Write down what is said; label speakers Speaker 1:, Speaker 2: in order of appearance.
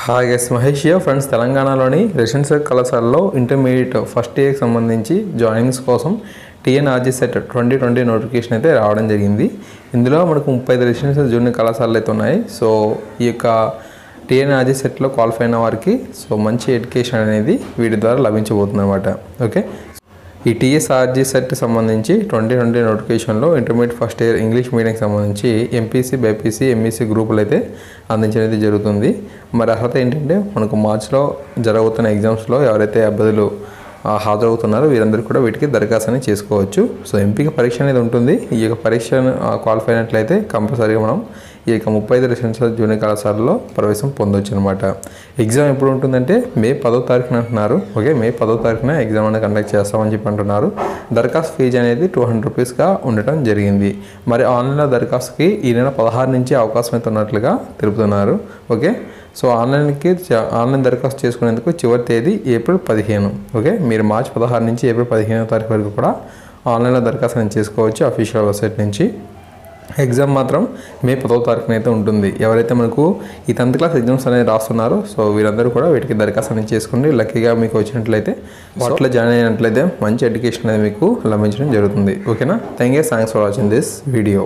Speaker 1: Hi guys, Mahesh friends. తెలంగాణలోని residential కళాశాలలో intermediate first ఇయర్కి సంబంధించి జాయినింగ్స్ కోసం టీఎన్ఆర్జీ సెట్ 2020 నోటిఫికేషన్ అయితే రావడం జరిగింది. ఇందులో మనకు 35 రెసిడెన్షియల్ జూనియర్ కళాశాలలు అయితే ఉన్నాయి. సో ఈ యొక్క టీఎన్ఆర్జీ సెట్లో క్వాలిఫై అయిన వారికి మంచి ఎడ్యుకేషన్ అనేది వీటి ద్వారా లభించబోతుంది అనమాట. ఓకే, ఈ టీఎస్ఆర్జీ సెట్ సంబంధించి 2020 నోటిఫికేషన్లో ఇంటర్మీడియట్ ఫస్ట్ ఇయర్ ఇంగ్లీష్ మీడియంకి సంబంధించి ఎంపీసీ, బైపీసీ, ఎంఈసీ గ్రూపులు అయితే అందించడం జరుగుతుంది. మరి అర్హత ఏంటంటే మనకు మార్చిలో జరుగుతున్న ఎగ్జామ్స్లో ఎవరైతే అభ్యర్థులు హాజరవుతున్నారో వీరందరూ కూడా వీటికి దరఖాస్తు అనేది చేసుకోవచ్చు. సో ఎంపిక పరీక్ష అనేది ఉంటుంది. ఈ యొక్క పరీక్షను క్వాలిఫై అయినట్లయితే కంపల్సరీగా మనం ఈ యొక్క 35 రెసిడెన్షియల్ జూనియర్ కళాశాలలో ప్రవేశం పొందవచ్చు అనమాట. ఎగ్జామ్ ఎప్పుడు ఉంటుందంటే మే 10వ తారీఖున అంటున్నారు. ఓకే, మే 10వ తారీఖున ఎగ్జామ్ అనేది కండక్ట్ చేస్తామని చెప్పి అంటున్నారు. దరఖాస్తు ఫీజు అనేది 200 రూపీస్గా ఉండటం జరిగింది. మరి ఆన్లైన్లో దరఖాస్తుకి ఈ నెల 16 నుంచి అవకాశం అయితే ఉన్నట్లుగా తెలుపుతున్నారు. ఓకే, సో ఆన్లైన్ దరఖాస్తు చేసుకునేందుకు చివరి తేదీ ఏప్రిల్ 15. ఓకే, మీరు మార్చి 16 నుంచి ఏప్రిల్ 15వ తారీఖు వరకు కూడా ఆన్లైన్లో దరఖాస్తు చేసుకోవచ్చు అఫీషియల్ వెబ్సైట్ నుంచి. ఎగ్జామ్ మాత్రం మే 10వ తారీఖున అయితే ఉంటుంది. ఎవరైతే మనకు ఈ 10th క్లాస్ ఎగ్జామ్స్ అనేది రాస్తున్నారో వీరందరూ కూడా వీటికి దరఖాస్తు అనేది చేసుకోండి. లక్కీగా మీకు వచ్చినట్లయితే వాటిలో జాయిన్ అయినట్లయితే మంచి ఎడ్యుకేషన్ అనేది మీకు లభించడం జరుగుతుంది. ఓకేనా, thanks for watching this video.